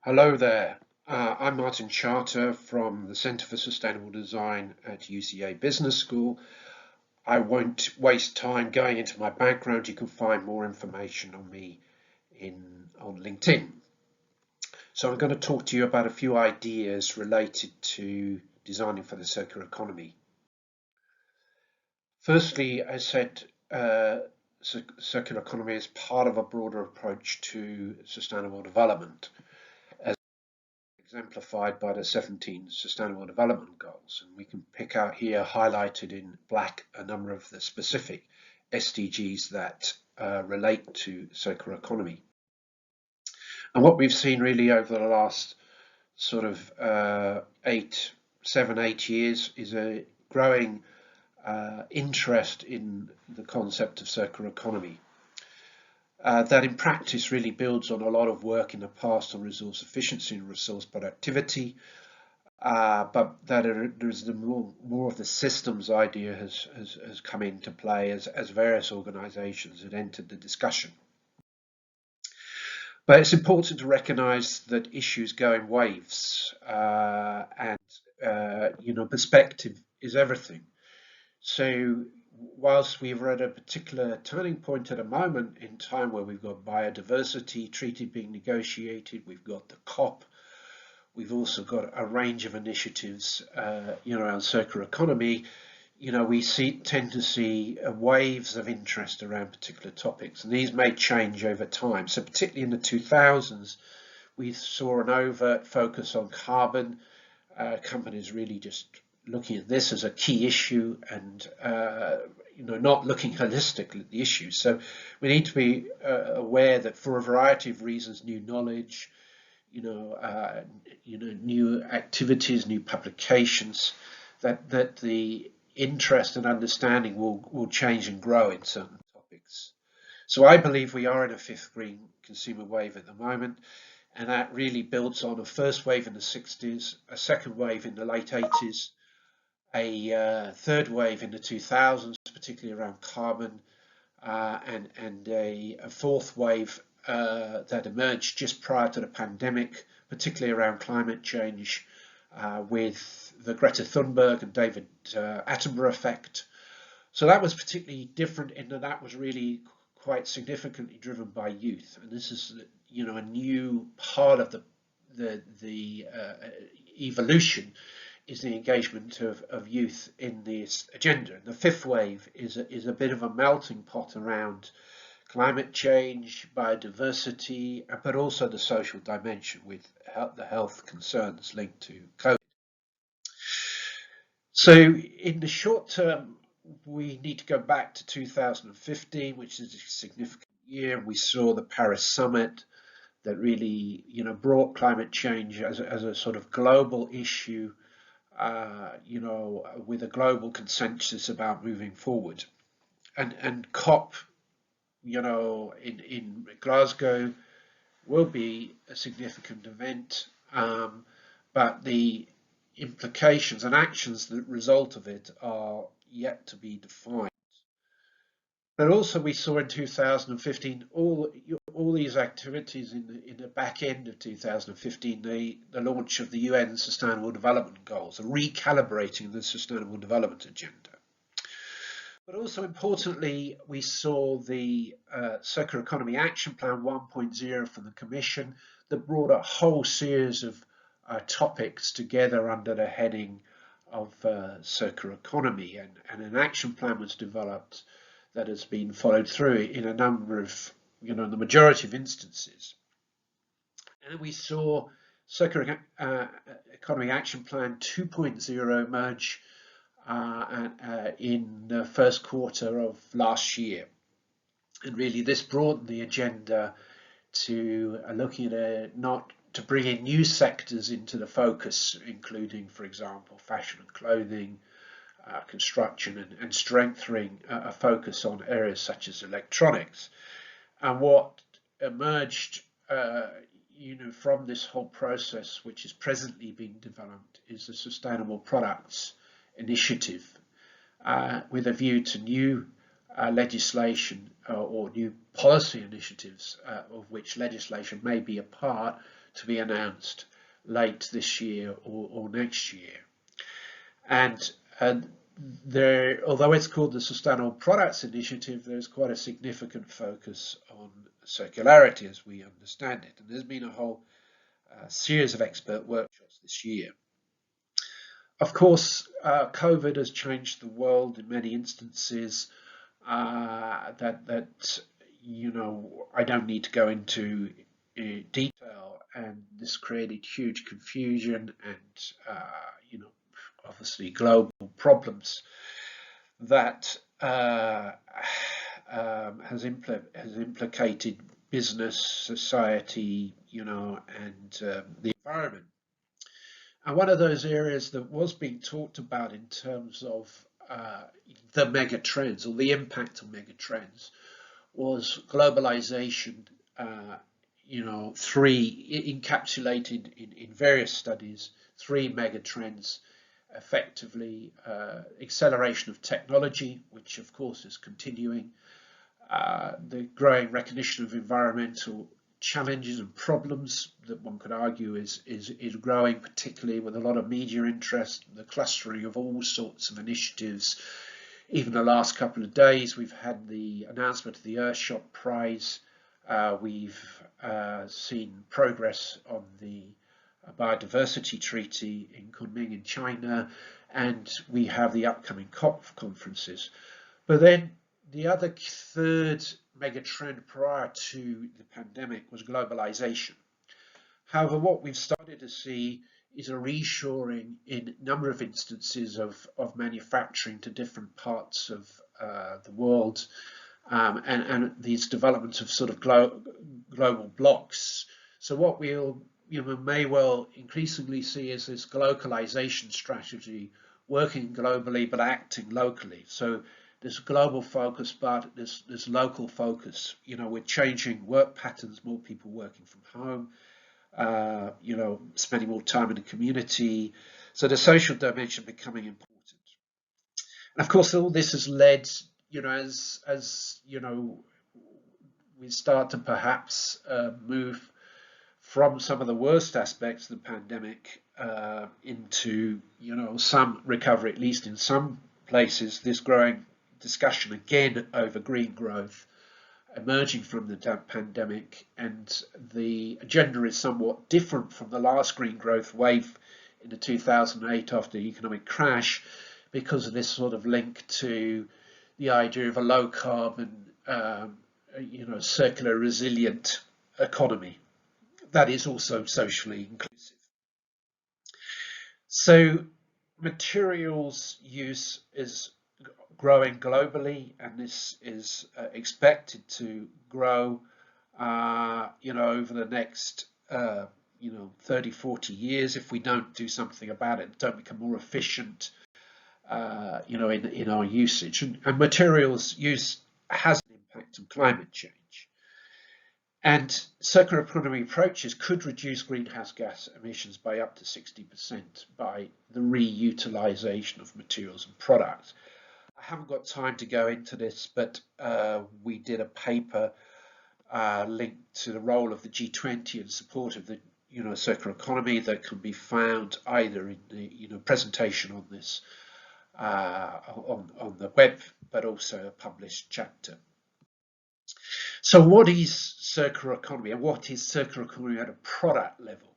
Hello there. I'm Martin Charter from the Centre for Sustainable Design at UCA Business School. I won't waste time going into my background. You can find more information on me on LinkedIn. So I'm going to talk to you about a few ideas related to designing for the circular economy. Firstly, I said circular economy is part of a broader approach to sustainable development, exemplified by the 17 Sustainable Development Goals. And we can pick out here, highlighted in black, a number of the specific SDGs that relate to circular economy. And what we've seen really over the last sort of 8 years is a growing interest in the concept of circular economy. That in practice really builds on a lot of work in the past on resource efficiency and resource productivity, but that there's more of the systems idea has come into play as various organisations have entered the discussion. But it's important to recognise that issues go in waves, and perspective is everything. So whilst we're at a particular turning point at a moment in time where we've got biodiversity treaty being negotiated, we've got the COP, we've also got a range of initiatives, around circular economy. We tend to see waves of interest around particular topics, and these may change over time. So particularly in the 2000s, we saw an overt focus on carbon, companies really just looking at this as a key issue and not looking holistically at the issue. So we need to be aware that for a variety of reasons, new knowledge, new activities, new publications, that the interest and understanding will change and grow in certain topics. So I believe we are in a fifth green consumer wave at the moment, and that really builds on a first wave in the 60s, a second wave in the late 80s, a third wave in the 2000s, particularly around carbon, and a fourth wave that emerged just prior to the pandemic, particularly around climate change, with the Greta Thunberg and David Attenborough effect. So that was particularly different in that was really quite significantly driven by youth, and this is a new part of the evolution is the engagement of youth in this agenda. And the fifth wave is a bit of a melting pot around climate change, biodiversity, but also the social dimension with the health concerns linked to COVID. So in the short term, we need to go back to 2015, which is a significant year. We saw the Paris summit that really, brought climate change as a sort of global issue, with a global consensus about moving forward. And COP, in Glasgow will be a significant event, but the implications and actions that result of it are yet to be defined. But also we saw in 2015 all these activities in the back end of 2015, the launch of the UN Sustainable Development Goals, recalibrating the Sustainable Development Agenda. But also importantly, we saw the Circular Economy Action Plan 1.0 from the Commission that brought a whole series of topics together under the heading of circular economy, and an action plan was developed that has been followed through in a number of, the majority of instances. And we saw Circular Economy Action Plan 2.0 emerge in the first quarter of last year. And really this broadened the agenda to looking at not to bring in new sectors into the focus, including, for example, fashion and clothing, construction, and strengthening a focus on areas such as electronics. And what emerged from this whole process, which is presently being developed, is the Sustainable Products Initiative, with a view to new legislation or new policy initiatives, of which legislation may be a part, to be announced late this year or next year. And there, although it's called the Sustainable Products Initiative, there's quite a significant focus on circularity as we understand it. And there's been a whole series of expert workshops this year. Of course, COVID has changed the world in many instances that you know, I don't need to go into detail, and this created huge confusion and you know, obviously global problems that has implicated business, society, you know, and the environment. And one of those areas that was being talked about in terms of the mega trends or the impact of mega trends was globalization, you know, three encapsulated in various studies, three mega trends, effectively acceleration of technology, which of course is continuing, the growing recognition of environmental challenges and problems that one could argue is growing, particularly with a lot of media interest, the clustering of all sorts of initiatives. Even the last couple of days, we've had the announcement of the Earthshot Prize. We've seen progress on the Biodiversity Treaty in Kunming in China, and we have the upcoming COP conferences. But then the other third mega trend prior to the pandemic was globalization. However, what we've started to see is a reshoring in a number of instances of manufacturing to different parts of the world, and these developments of sort of global blocks. So what we'll may well increasingly see is this globalization strategy, working globally but acting locally. So there's global focus, but there's local focus. You know, we're changing work patterns, more people working from home, you know, spending more time in the community. So the social dimension becoming important. And of course, all this has led, you know, as you know, we start to perhaps move from some of the worst aspects of the pandemic into, you know, some recovery, at least in some places, this growing discussion again over green growth emerging from the pandemic, and the agenda is somewhat different from the last green growth wave in the 2008 after the economic crash, because of this sort of link to the idea of a low carbon, you know, circular resilient economy that is also socially inclusive. So materials use is growing globally, and this is expected to grow, you know, over the next, you know, 30, 40 years if we don't do something about it, don't become more efficient, you know, in our usage. And materials use has an impact on climate change. And circular economy approaches could reduce greenhouse gas emissions by up to 60% by the reutilization of materials and products. I haven't got time to go into this, but we did a paper linked to the role of the G20 in support of the, you know, circular economy that can be found either in the, you know, presentation on this on the web, but also a published chapter. So what is circular economy, and what is circular economy at a product level?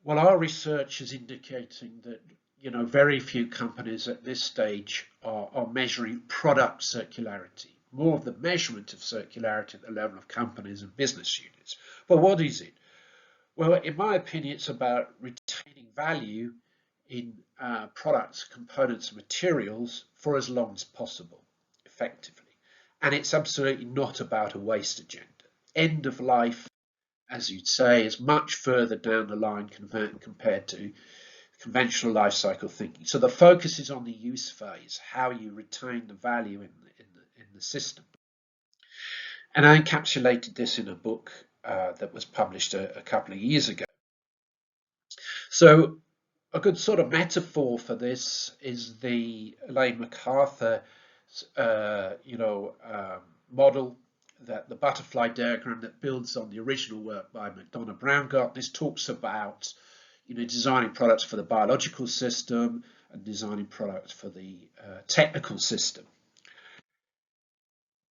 Well, our research is indicating that, you know, very few companies at this stage are measuring product circularity, more of the measurement of circularity at the level of companies and business units. But what is it? Well, in my opinion, it's about retaining value in products, components, and materials for as long as possible, effectively. And it's absolutely not about a waste agenda. End of life, as you'd say, is much further down the line compared to conventional life cycle thinking. So the focus is on the use phase, how you retain the value in the system. And I encapsulated this in a book that was published a couple of years ago. So a good sort of metaphor for this is the Elaine MacArthur, you know, model, that the butterfly diagram that builds on the original work by McDonough Browngart. This talks about, designing products for the biological system and designing products for the technical system.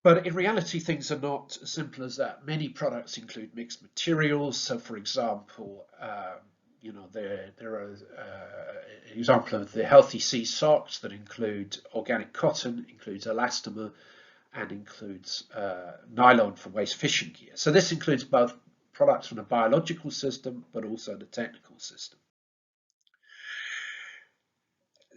But in reality, things are not as simple as that. Many products include mixed materials. So, for example, there are an example of the Healthy Sea socks that include organic cotton, includes elastomer, and includes nylon for waste fishing gear. So this includes both products from the biological system, but also the technical system.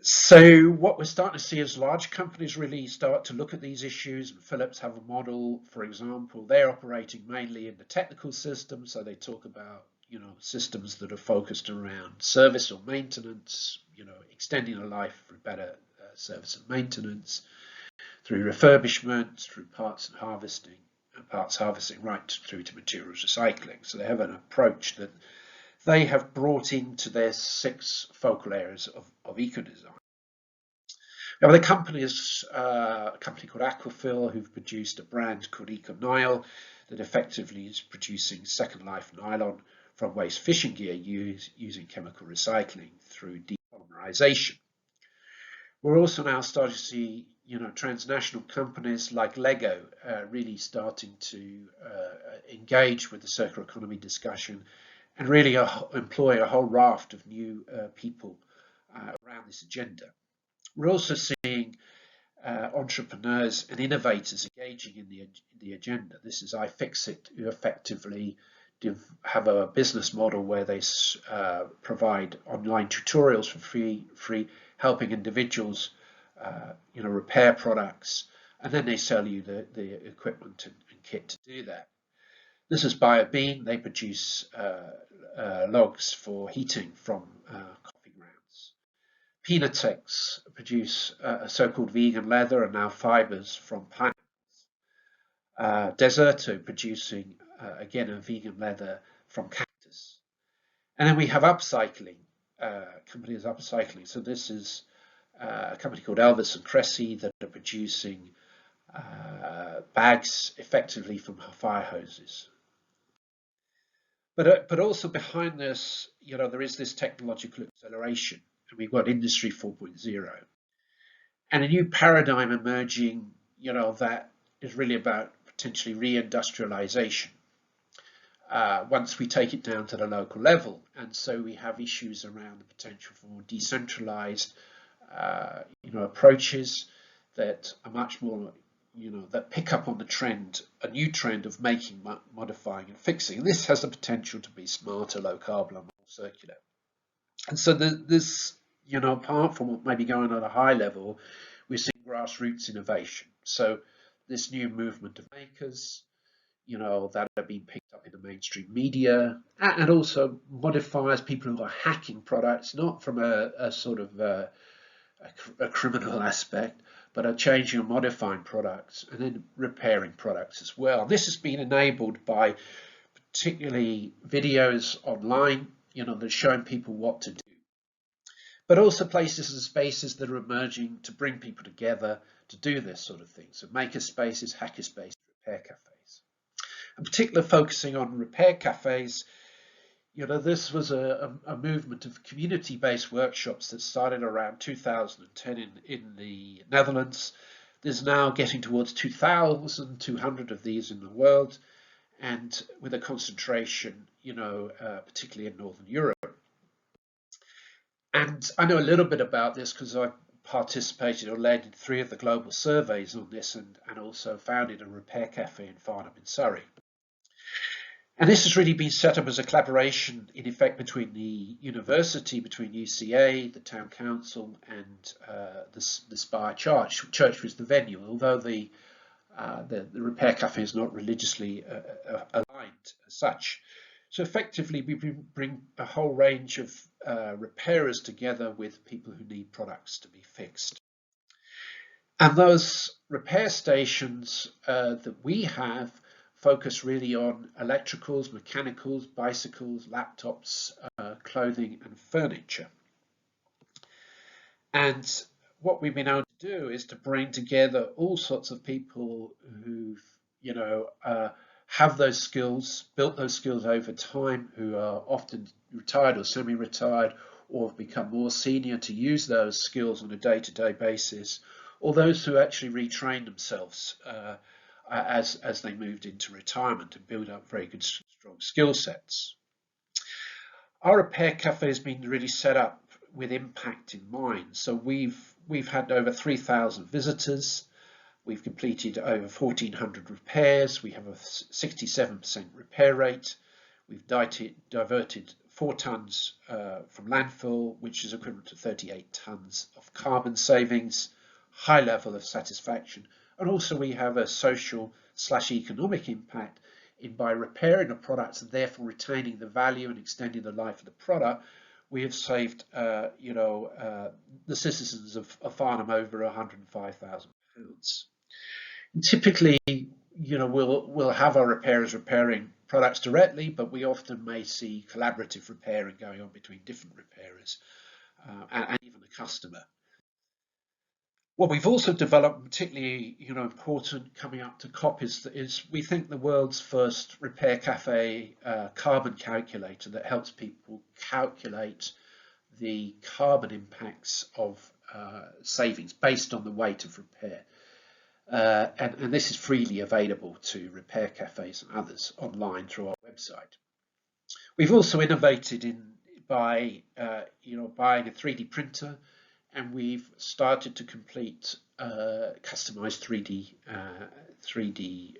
So what we're starting to see is large companies really start to look at these issues. Philips have a model, for example. They're operating mainly in the technical system, so they talk about systems that are focused around service or maintenance, extending the life through better service and maintenance, through refurbishment, through parts harvesting, right through to materials recycling. So they have an approach that they have brought into their 6 focal areas of eco-design. Now, the company is a company called Aquafil, who've produced a brand called EcoNile that effectively is producing second life nylon from waste fishing gear using chemical recycling through depolymerization. We're also now starting to see transnational companies like Lego really starting to engage with the circular economy discussion and really employ a whole raft of new people around this agenda. We're also seeing entrepreneurs and innovators engaging in the agenda. This is iFixit, who effectively have a business model where they provide online tutorials for free, helping individuals repair products, and then they sell you the equipment and kit to do that. This is BioBean. They produce logs for heating from coffee grounds. Pinatex produce so-called vegan leather and now fibers from plants. Deserto producing again a vegan leather from cactus. And then we have upcycling, companies upcycling. So this is a company called Elvis and Cressy that are producing bags effectively from fire hoses. But also behind this, there is this technological acceleration, and we've got Industry 4.0, and a new paradigm emerging, that is really about potentially reindustrialization. Once we take it down to the local level, and so we have issues around the potential for more decentralized, approaches that are much more, that pick up on the trend, a new trend of making, modifying, and fixing. And this has the potential to be smarter, low carbon, and more circular. And so this, apart from what may be going on at a high level, we're seeing grassroots innovation. So this new movement of makers, that are being picked up in the mainstream media, and also modifiers, people who are hacking products, not from a sort of a criminal aspect, but are changing and modifying products and then repairing products as well. This has been enabled by particularly videos online, that are showing people what to do, but also places and spaces that are emerging to bring people together to do this sort of thing. So maker spaces, hacker spaces, repair cafes. In particular, focusing on repair cafes, this was a movement of community-based workshops that started around 2010 in the Netherlands. There's now getting towards 2,200 of these in the world, and with a concentration, particularly in Northern Europe. And I know a little bit about this because I've participated or led 3 of the global surveys on this, and also founded a repair cafe in Farnham in Surrey. And this has really been set up as a collaboration, in effect, between the university, between UCA, the town council, and the Spire Church. Church was the venue, although the repair cafe is not religiously aligned as such. So effectively, we bring a whole range of repairers together with people who need products to be fixed. And those repair stations that we have focus really on electricals, mechanicals, bicycles, laptops, clothing, and furniture. And what we've been able to do is to bring together all sorts of people who've have those skills, built those skills over time, who are often retired or semi-retired, or have become more senior to use those skills on a day-to-day basis, or those who actually retrain themselves as they moved into retirement and build up very good, strong skill sets. Our repair cafe has been really set up with impact in mind. So we've had over 3,000 visitors. We've completed over 1,400 repairs. We have a 67% repair rate. We've diverted 4 tonnes from landfill, which is equivalent to 38 tonnes of carbon savings, high level of satisfaction. And also we have a social/economic impact in by repairing the products and therefore retaining the value and extending the life of the product. We have saved, the citizens of Farnham over £105,000. Typically, we'll have our repairers repairing products directly, but we often may see collaborative repairing going on between different repairers and even the customer. What we've also developed, particularly important coming up to COP, is we think the world's first repair cafe carbon calculator that helps people calculate the carbon impacts of savings based on the weight of repair. And this is freely available to repair cafes and others online through our website. We've also innovated by buying a 3D printer, and we've started to complete customized 3D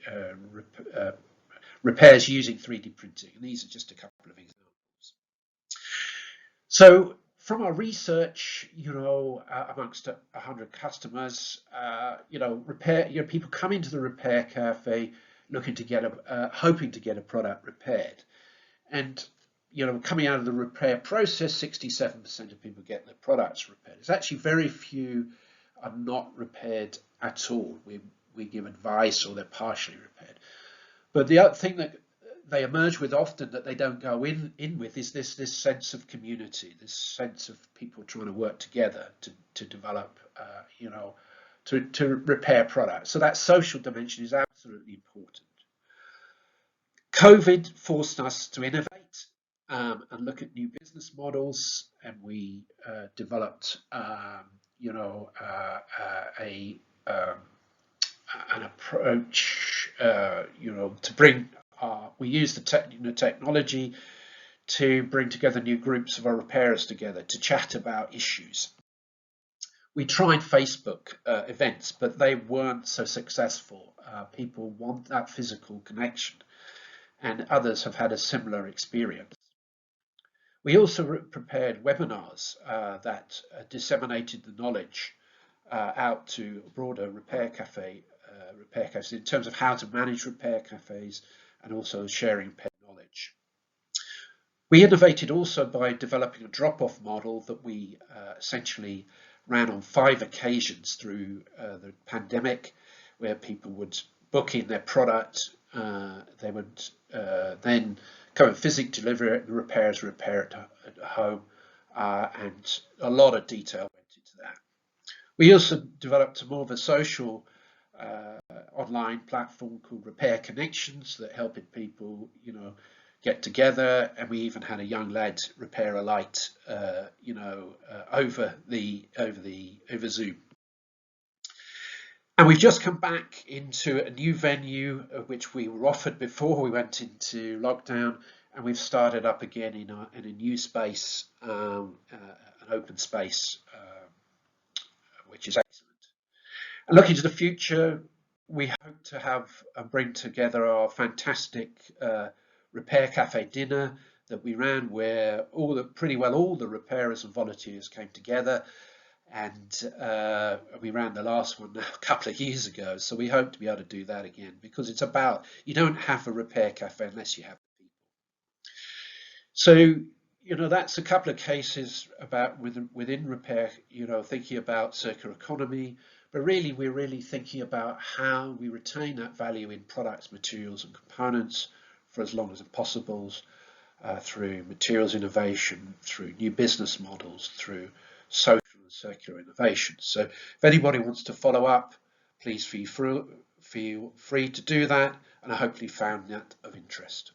repairs using 3D printing. And these are just a couple of examples. So from our research, amongst 100 customers, people come into the repair cafe looking to hoping to get a product repaired, and coming out of the repair process, 67% of people get their products repaired. It's actually very few are not repaired at all. We give advice or they're partially repaired. But the other thing that they emerge with often that they don't go in with is this sense of community, this sense of people trying to work together to develop, to repair products. So that social dimension is absolutely important. COVID forced us to innovate and look at new business models, and we developed, an approach, to bring. We use the technology to bring together new groups of our repairers together to chat about issues. We tried Facebook events, but they weren't so successful. People want that physical connection, and others have had a similar experience. We also prepared webinars that disseminated the knowledge out to broader repair cafes in terms of how to manage repair cafes and also sharing repair knowledge. We innovated also by developing a drop-off model that we essentially ran on 5 occasions through the pandemic, where people would book in their product, they would then come and physically deliver it, and repairers repair it at home, and a lot of detail went into that. We also developed more of a social online platform called Repair Connections that helped people, get together, and we even had a young lad repair a light, over Zoom. And we've just come back into a new venue, which we were offered before we went into lockdown, and we've started up again in a new space, an open space, which is excellent. And looking to the future, we hope to have and bring together our fantastic repair cafe dinner that we ran, where pretty well all the repairers and volunteers came together. And we ran the last one a couple of years ago, so we hope to be able to do that again, because it's about, you don't have a repair cafe unless you have the people. So, that's a couple of cases about within repair, thinking about circular economy, but really we're really thinking about how we retain that value in products, materials and components for as long as possible, through materials innovation, through new business models, through social and circular innovation. So if anybody wants to follow up, please feel feel free to do that, and I hopefully found that of interest.